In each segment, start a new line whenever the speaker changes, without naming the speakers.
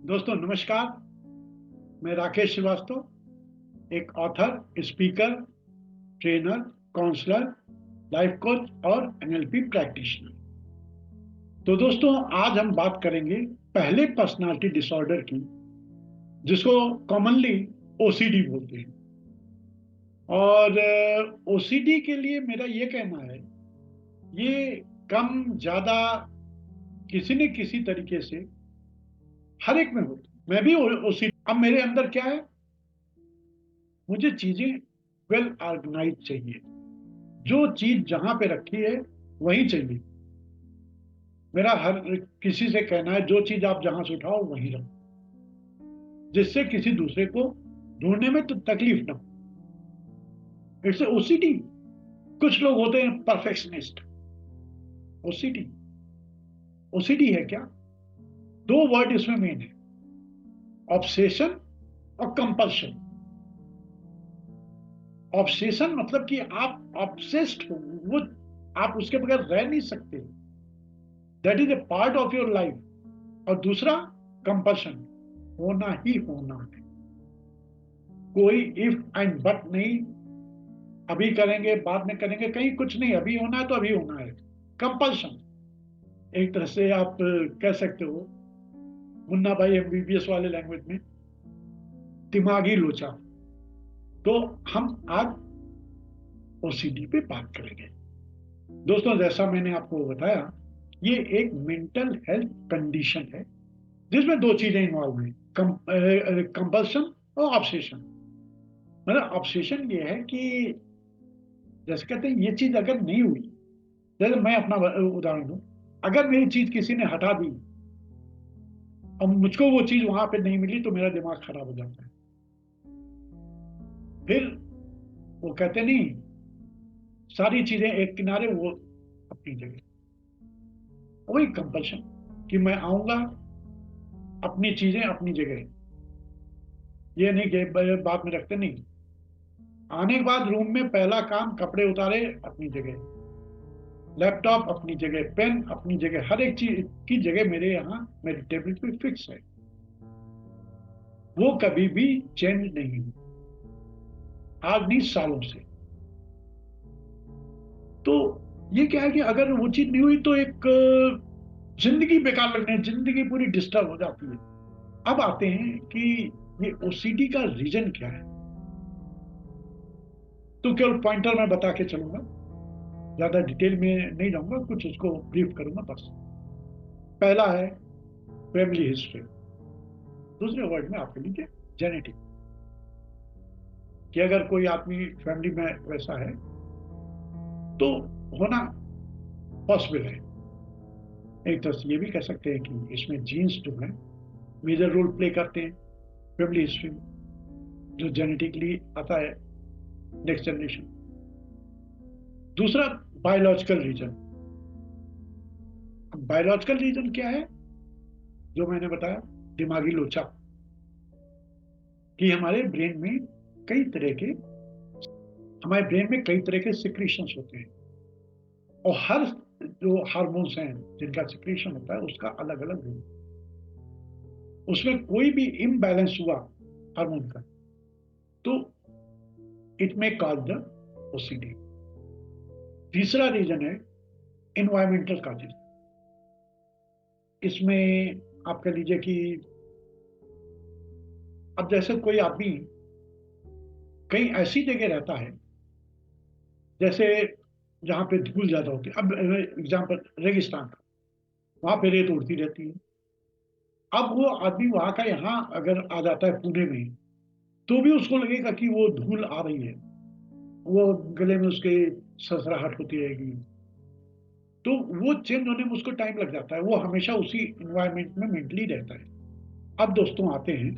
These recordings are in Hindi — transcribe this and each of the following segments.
दोस्तों नमस्कार। मैं राकेश श्रीवास्तव, एक author, speaker, trainer, counsellor, life coach और एनएलपी प्रैक्टिशनर। तो दोस्तों आज हम बात करेंगे पहले पर्सनालिटी डिसऑर्डर की, जिसको कॉमनली ओसीडी बोलते हैं। और ओसीडी के लिए मेरा ये कहना है, ये कम ज्यादा किसी न किसी तरीके से हर एक में होता है। मैं भी ओसीडी। अब मेरे अंदर क्या है, मुझे चीजें वेल ऑर्गेनाइज चाहिए। जो चीज जहां पे रखी है वहीं चाहिए। मेरा हर किसी से कहना है, जो चीज आप जहां से उठाओ वहीं रखो, जिससे किसी दूसरे को ढूंढने में तो तकलीफ ना हो। It's OCD. कुछ लोग होते हैं परफेक्शनिस्ट। ओसीडी, ओसीडी है क्या? दो वर्ड इसमें मेन है, ऑब्सेशन और कंपल्शन। ऑब्सेशन मतलब कि आप ऑब्सेस्ड हो, वो आप उसके बगैर रह नहीं सकते। That is a part of your life. और दूसरा कंपल्शन, होना ही होना है। कोई इफ एंड बट नहीं, अभी करेंगे बाद में करेंगे, कहीं कुछ नहीं। अभी होना है तो अभी होना है। कंपल्शन, एक तरह से आप कह सकते हो मुन्ना भाई एमबीबीएस वाले लैंग्वेज में, दिमागी लोचा। तो हम आज ओसीडी पे बात करेंगे। दोस्तों जैसा मैंने आपको बताया, ये एक मेंटल हेल्थ कंडीशन है जिसमें दो चीजें इन्वॉल्व हैं, कंपल्शन और ऑब्सेशन। मतलब ऑब्सेशन ये है कि जैसे कहते हैं ये चीज अगर नहीं हुई, जैसे मैं अपना उदाहरण दूं, अगर मेरी चीज किसी ने हटा दी और मुझको वो चीज वहां पे नहीं मिली तो मेरा दिमाग खराब हो जाता है। फिर वो कहते नहीं, सारी चीजें एक किनारे, वो अपनी जगह। वही कंपल्शन कि मैं आऊंगा, अपनी चीजें अपनी जगह। ये नहीं कि बाद में रखते नहीं। आने के बाद रूम में पहला काम, कपड़े उतारे अपनी जगह, लैपटॉप अपनी जगह, पेन अपनी जगह, हर एक चीज की जगह मेरे यहाँ मेरे टेबल पे फिक्स है। वो कभी भी चेंज नहीं हुई, आज नहीं सालों से। तो ये क्या है कि अगर वो चीज नहीं हुई तो एक जिंदगी बेकार लगने, जिंदगी पूरी डिस्टर्ब हो जाती है। अब आते हैं कि ये ओसीडी का रीजन क्या है। तो केवल पॉइंटर मैं बता के चलूंगा, ज्यादा डिटेल में नहीं जाऊंगा, कुछ उसको ब्रीफ करूंगा बस। पहला है फैमिली हिस्ट्री। दूसरे वर्ड में आपके लीजिए जेनेटिक, कि अगर कोई आदमी फैमिली में वैसा है तो होना पॉसिबल है। एक तरह से ये भी कह सकते हैं कि इसमें जीन्स जो है मेजर रोल प्ले करते हैं फैमिली हिस्ट्री में, जो जेनेटिकली आता है नेक्स्ट जनरेशन। दूसरा बायोलॉजिकल रीजन। बायोलॉजिकल रीजन क्या है? जो मैंने बताया, दिमागी लोचा, कि कई तरह के हमारे ब्रेन में कई तरह के सिक्रीशंस होते हैं। और हर जो हार्मोन्स हैं जिनका सिक्रीशन होता है उसका अलग अलग रोल। उसमें कोई भी इम्बैलेंस हुआ हार्मोन का तो it may cause the OCD. तीसरा रीजन है इन्वायरमेंटल कॉजेज। इसमें आप कह लीजिए कि अब जैसे कोई आदमी कहीं ऐसी जगह रहता है, जैसे जहां पे धूल ज्यादा होती है, अब एग्जाम्पल रेगिस्तान का, वहां पे रेत उड़ती रहती है। अब वो आदमी वहां का यहाँ अगर आ जाता है पुणे में, तो भी उसको लगेगा कि वो धूल आ रही है, वो गले में उसके ससराहट होती रहेगी। तो वो चेंज होने में उसको टाइम लग जाता है, वो हमेशा उसी इन्वायरमेंट में मेंटली रहता है। अब दोस्तों आते हैं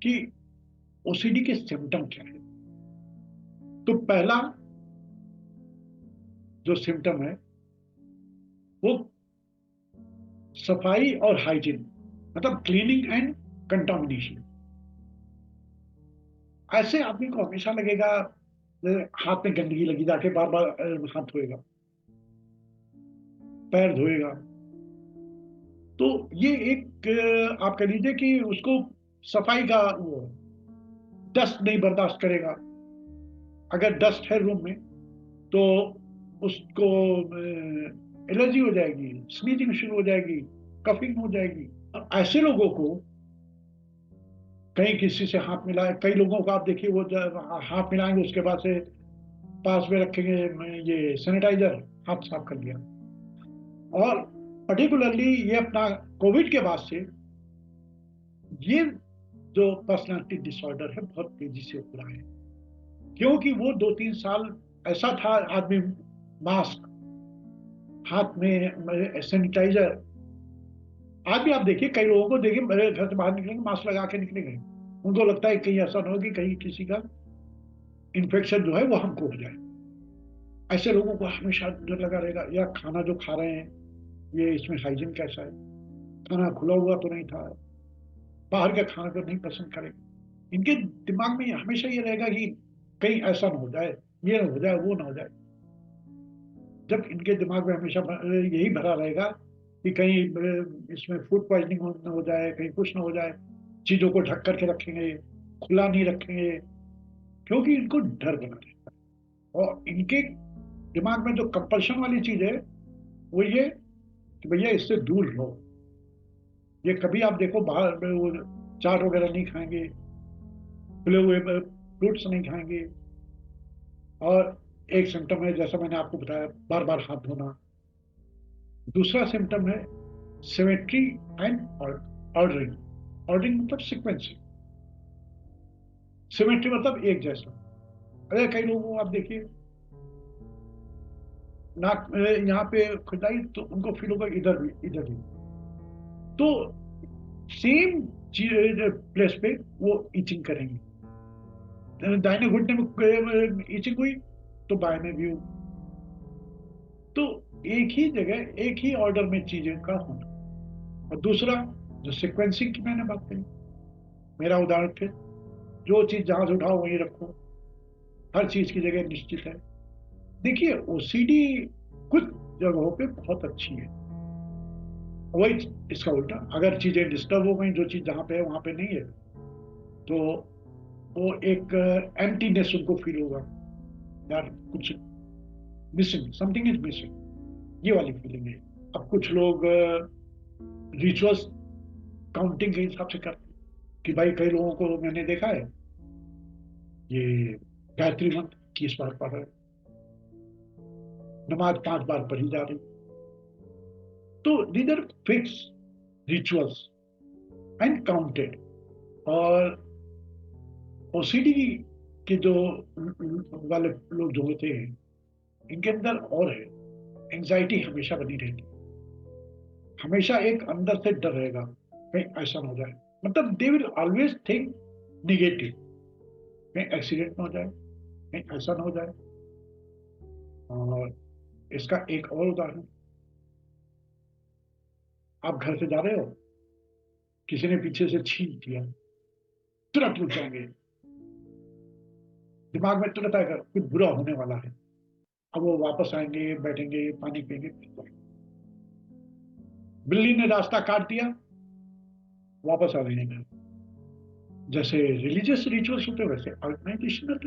कि ओसीडी के सिम्टम क्या है। तो पहला जो सिम्टम है वो सफाई और हाइजीन, मतलब क्लीनिंग एंड कंटामिनेशन। ऐसे आदमी को हमेशा लगेगा हाथ में गंदगी लगी, जाके बार बार हाथ धोएगा, पैर धोएगा, तो ये एक आप कह लीजिए कि उसको सफाई का वो डस्ट नहीं बर्दाश्त करेगा। अगर डस्ट है रूम में तो उसको एलर्जी हो जाएगी, स्नीजिंग शुरू हो जाएगी, कफिंग हो जाएगी। अब ऐसे लोगों को कहीं किसी से हाथ मिलाए, कई लोगों को आप देखिए वो हाथ मिलाएंगे उसके बाद से पास में रखेंगे ये सैनिटाइजर, हाथ साफ कर लिया। और पर्टिकुलरली ये अपना कोविड के बाद से ये जो पर्सनालिटी डिसऑर्डर है बहुत तेजी से हो रहा है, क्योंकि वो 2-3 साल ऐसा था आदमी मास्क, हाथ में सैनिटाइजर। आज भी आप देखिए कई लोगों को देखिए मेरे घर से बाहर निकलेंगे मास्क लगा के निकलेंगे, उनको लगता है कहीं ऐसा ना हो कि कहीं किसी का इन्फेक्शन जो है वो हमको हो जाए। ऐसे लोगों को हमेशा डर लगा रहेगा, या खाना जो खा रहे हैं ये इसमें हाइजीन कैसा है, खाना खुला हुआ तो नहीं था, बाहर का खाना तो नहीं पसंद करेंगे। इनके दिमाग में हमेशा ये रहेगा कि कहीं ऐसा ना हो जाए, ये ना हो जाए, वो ना हो जाए। जब इनके दिमाग में हमेशा यही भरा रहेगा कि कहीं इसमें फूड पॉइजनिंग ना हो जाए, कहीं कुछ ना हो जाए, चीजों को ढक करके रखेंगे, खुला नहीं रखेंगे, क्योंकि इनको डर बना रहता है। और इनके दिमाग में जो कंपल्शन वाली चीज है वो ये कि भैया इससे दूर रहो। ये कभी आप देखो बाहर में वो चाट वगैरह नहीं खाएंगे, खुले हुए फ्रूट्स नहीं खाएंगे। और एक सिम्टम है जैसा मैंने आपको बताया, बार बार हाथ धोना। दूसरा सिम्टम है सिमेट्री एंड ऑर्डरिंग। ऑर्डरिंग मतलब सिक्वेंसिंग, सिमेट्री मतलब एक जैसा। अरे कई लोगों को आप देखिए नाक यहाँ पे खुदाई तो उनको फील होगा इधर भी, इधर भी। तो सेम प्लेस पे वो ईचिंग करेंगे, दाहिने घुटने में ईचिंग हुई तो बाएं में भी हो। तो एक ही जगह एक ही ऑर्डर में चीजें का होना। और दूसरा जो सिक्वेंसिंग की मैंने बात करी, मेरा उदाहरण थे, जो चीज जहां से उठाओ वहीं रखो, हर चीज की जगह निश्चित है। देखिए ओसीडी कुछ जगहों पे बहुत अच्छी है, वही इसका उल्टा अगर चीजें डिस्टर्ब हो गई, जो चीज जहां पे है वहां पे नहीं है, तो वो एक एम्प्टीनेस उनको फील होगा, यार कुछ मिसिंग, समथिंग इज मिसिंग, ये वाली फीलिंग है। अब कुछ लोग रिचुअल्स काउंटिंग के हिसाब से करते हैं कि भाई कई लोगों को मैंने देखा है ये गायत्री मंत्र 21 बार पढ़ रहे, नमाज 5 बार पढ़ी जा रही। तो these are fix rituals and counted. और ओसीडी के जो वाले लोग जो होते हैं इनके अंदर और है, एंजाइटी हमेशा बनी रहती है, हमेशा एक अंदर से डर रहेगा कहीं ऐसा ना हो जाए। मतलब they will always think negative, कहीं एक्सीडेंट ना हो जाए, कहीं ऐसा ना हो जाए। और इसका एक और उदाहरण, आप घर से जा रहे हो, किसी ने पीछे से छीन दिया, तुरंत रुक जाएंगे, दिमाग में तुरंत आएगा कुछ बुरा होने वाला है। अब वो वापस आएंगे, बैठेंगे, पानी पिएंगे, फिर जाएंगे। बिल्ली ने रास्ता काट दिया, वापस आ जाएंगे। जैसे रिलीजियस रिचुअल्स होते हैं वैसे ऑर्गेनाइजेशनल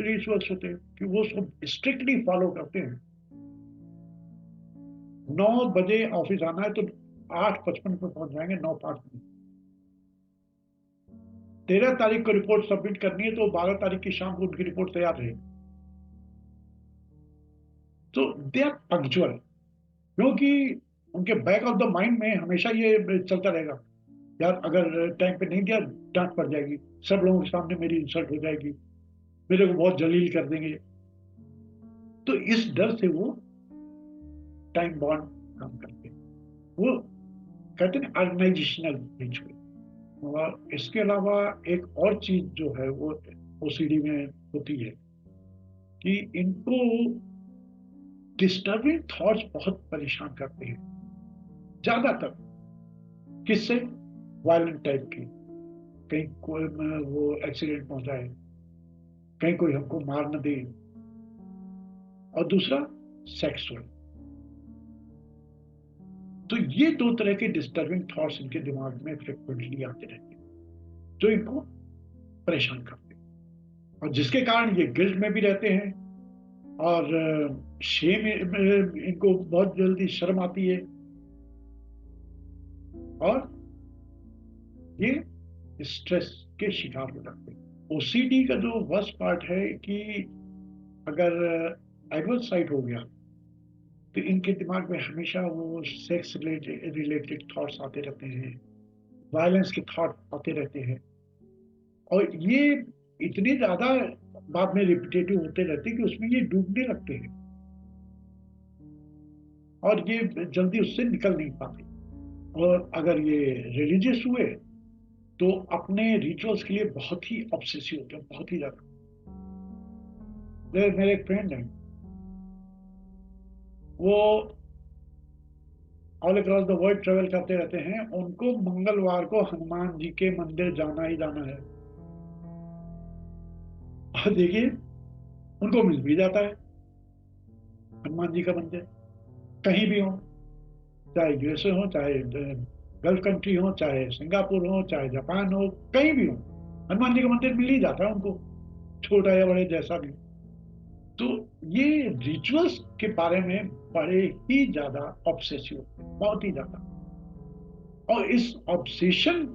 रिचुअल्स होते हैं कि वो सब स्ट्रिक्टली फॉलो करते हैं। 9 बजे ऑफिस आना है तो 8:55 पे पहुंच जाएंगे, 9:05 में। 13 तारीख को रिपोर्ट सबमिट करनी है तो 12 तारीख की शाम को उनकी रिपोर्ट तैयार रहेगी। तो दे आर पंक्चुअल, क्योंकि उनके बैक ऑफ द माइंड में हमेशा ये चलता रहेगा, यार अगर टाइम पे नहीं दिया डांट पड़ जाएगी, सब लोगों के सामने मेरी इंसल्ट हो जाएगी, मेरे को बहुत जलील कर देंगे। तो इस डर से वो टाइम बॉन्ड काम करते हैं, वो कहते हैं ऑर्गेनाइजेशनल रिचुअल। और इसके अलावा एक और चीज जो है वो ओसीडी में होती है कि इनको डिस्टर्बिंग थॉट्स बहुत परेशान करते हैं, ज्यादातर किससे, वायलेंट टाइप की, कहीं कोई वो एक्सीडेंट हो जाए, कहीं कोई हमको मार न दे। और दूसरा सेक्सुअल, तो ये दो तरह के डिस्टर्बिंग थॉट्स इनके दिमाग में फ्रिक्वेंटली आते रहते हैं जो इनको परेशान करते हैं, और जिसके कारण ये गिल्ट में भी रहते हैं, और शेम, इनको बहुत जल्दी शर्म आती है, और ये स्ट्रेस के शिकार हो जाते हैं। ओसीडी का जो वर्स्ट पार्ट है कि अगर एडवर्स साइट हो गया तो इनके दिमाग में हमेशा वो सेक्स रिलेटेड थॉट्स आते रहते हैं, वायलेंस के थॉट आते रहते हैं, और ये इतने ज्यादा बाद में रिपीटेटिव होते रहते हैं कि उसमें ये डूबने लगते हैं और ये जल्दी उससे निकल नहीं पाते। और अगर ये रिलीजियस हुए तो अपने रिचुअल्स के लिए बहुत ही ऑब्सेसिव होते हैं, बहुत ही ज्यादा। मेरे एक फ्रेंड हैं, वो all across the world travel करते रहते हैं, उनको मंगलवार को हनुमान जी के मंदिर जाना ही जाना है। और देखिए, उनको मिल भी जाता है हनुमान जी का मंदिर, कहीं भी हो, चाहे यूएसए हो, चाहे गल्फ कंट्री हो, चाहे सिंगापुर हो, चाहे जापान हो, कहीं भी हो, हनुमान जी का मंदिर मिल ही जाता है उनको, छोटा या बड़े जैसा भी। तो ये रिचुअल्स के बारे में बड़े ही ज्यादा ऑब्सेसिव होते हैं, बहुत ही ज्यादा। और इस ऑब्सेशन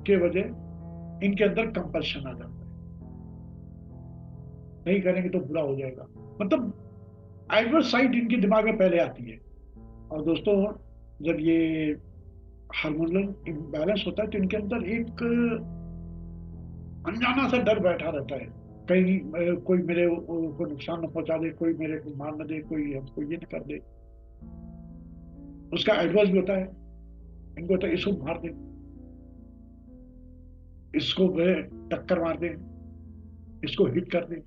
के वजह इनके अंदर कंपल्शन आ जाता है, नहीं करेंगे तो बुरा हो जाएगा, मतलब एडवर्स साइड इनके दिमाग में पहले आती है। और दोस्तों, जब ये हार्मोनल इम्बैलेंस होता है तो इनके अंदर एक अनजाना सा डर बैठा रहता है, कहीं कोई मेरे को नुकसान न पहुंचा दे, कोई मेरे को मार न दे, कोई हमको ये न कर दे। उसका एडवर्स भी होता है, इनको होता है इसको मार दे, इसको टक्कर मार दे, इसको हिट कर दे,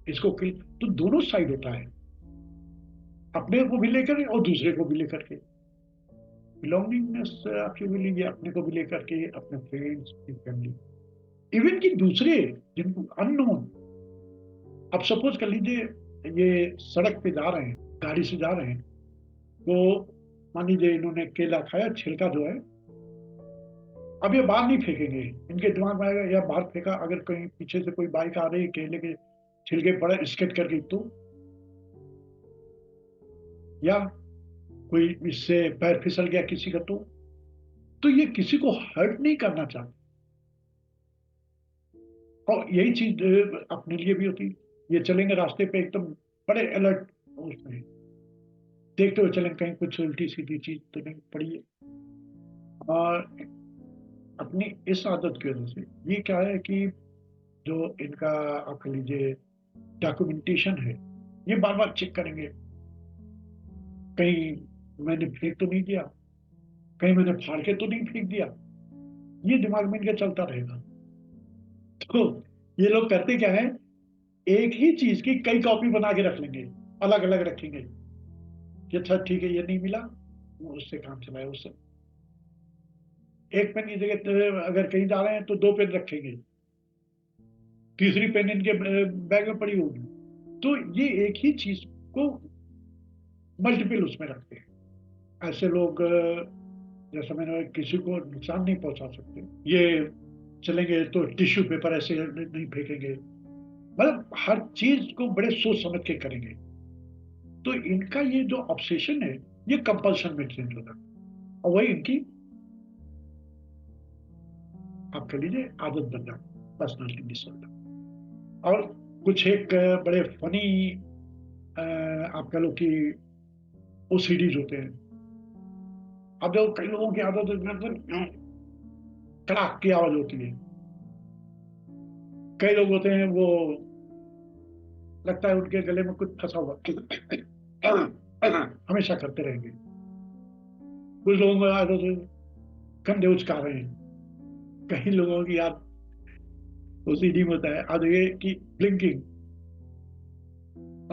इसको किल। तो दोनों साइड होता है, अपने को भी लेकर और दूसरे को भी लेकर के। बिलोंगिंगनेस आपकी भी लीजिए, अपने को भी लेकर के, अपने फ्रेंड्स, अपनी फैमिली, इवन कि दूसरे जिनको अननोन। अब सपोज कर लीजिए ये सड़क पे जा रहे हैं, गाड़ी से जा रहे हैं, तो मान लीजिए इन्होंने केला खाया, छिलका जो है, अब ये बाहर नहीं फेंकेंगे, इनके दिमाग में आएगा या बाहर फेंका, अगर कहीं पीछे से कोई बाइक आ रही है, केले के छिलके पड़े स्केट करके, या कोई इससे पैर फिसल गया किसी का, तो ये किसी को हर्ट नहीं करना चाहते। और यही चीज अपने लिए भी होती। ये चलेंगे रास्ते पे एकदम बड़े अलर्ट उसमें, देखते हुए चलेंगे कहीं कुछ उल्टी सीधी चीज तो नहीं पड़ी है। और अपनी इस आदत की वजह से ये क्या है कि जो इनका आप कह लीजिए डॉक्यूमेंटेशन है, ये बार बार चेक करेंगे, कहीं मैंने फेंक तो नहीं दिया, कहीं मैंने फाड़ के तो नहीं फेंक दिया, ये दिमाग में इनके चलता रहेगा। तो ये लोग करते क्या है, एक ही चीज की कई कॉपी बना के रख लेंगे, अलग अलग रखेंगे कि अच्छा ठीक है, ये नहीं मिला, वो उससे काम चलाए, उससे एक पेन की जगह अगर कहीं जा रहे हैं तो दो पेन रखेंगे, तीसरी पेन इनके बैग में पड़ी होगी। तो ये एक ही चीज को मल्टीपल उसमें रखते हैं। ऐसे लोग जैसा मैंने, किसी को नुकसान नहीं पहुंचा सकते, ये चलेंगे तो टिश्यू पेपर ऐसे नहीं फेंकेंगे, मतलब हर चीज को बड़े सोच समझ के करेंगे। तो इनका ये जो ऑब्सेशन है, ये कंपल्शन में चेंज होता है, और वही इनकी आप कह लीजिए आदत बन जाती, पर्सनालिटी डिसऑर्डर। और कुछ एक बड़े फनी आप कह लो कि ओसीडीज होते हैं। अब जो कई लोगों की आदत कड़ाक की आवाज होती है, कई लोग होते हैं वो लगता है उनके गले में कुछ फंसा हुआ हमेशा करते रहेंगे। कुछ लोगों को आदत है कंधे उचका रहे हैं, कई लोगों की याद ओसीडी में होता है आज ये कि ब्लिंकिंग,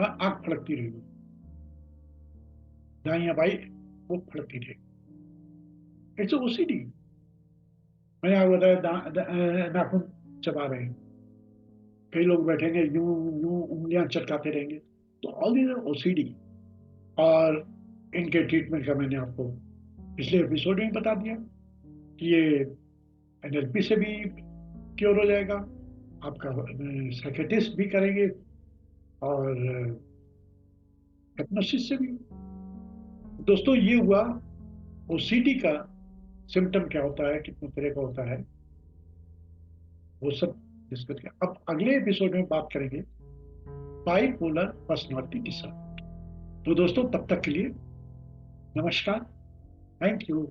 आंख फड़कती रहेगी, जहां या भाई वो फड़कती रहेगी, इट्स ओसीडी। मैंने आपको बताया नाखून चबा रहे हैं, कई लोग बैठेंगे यूं यूं उंगलियां चटकाते रहेंगे, तो ऑल दीज ओसीडी। और इनके ट्रीटमेंट का मैंने आपको पिछले एपिसोड में बता दिया कि ये एनएलपी से भी क्योर हो जाएगा, आपका साइकेट्रिस्ट भी करेंगे और हिप्नोसिस से भी। दोस्तों ये हुआ ओसीडी का सिम्टम क्या होता है, कितने तरह का होता है, वो सब डिस्कस किया। अब अगले एपिसोड में बात करेंगे बाइपोलर पर्सनालिटी डिसऑर्डर। तो दोस्तों तब तक के लिए नमस्कार, थैंक यू।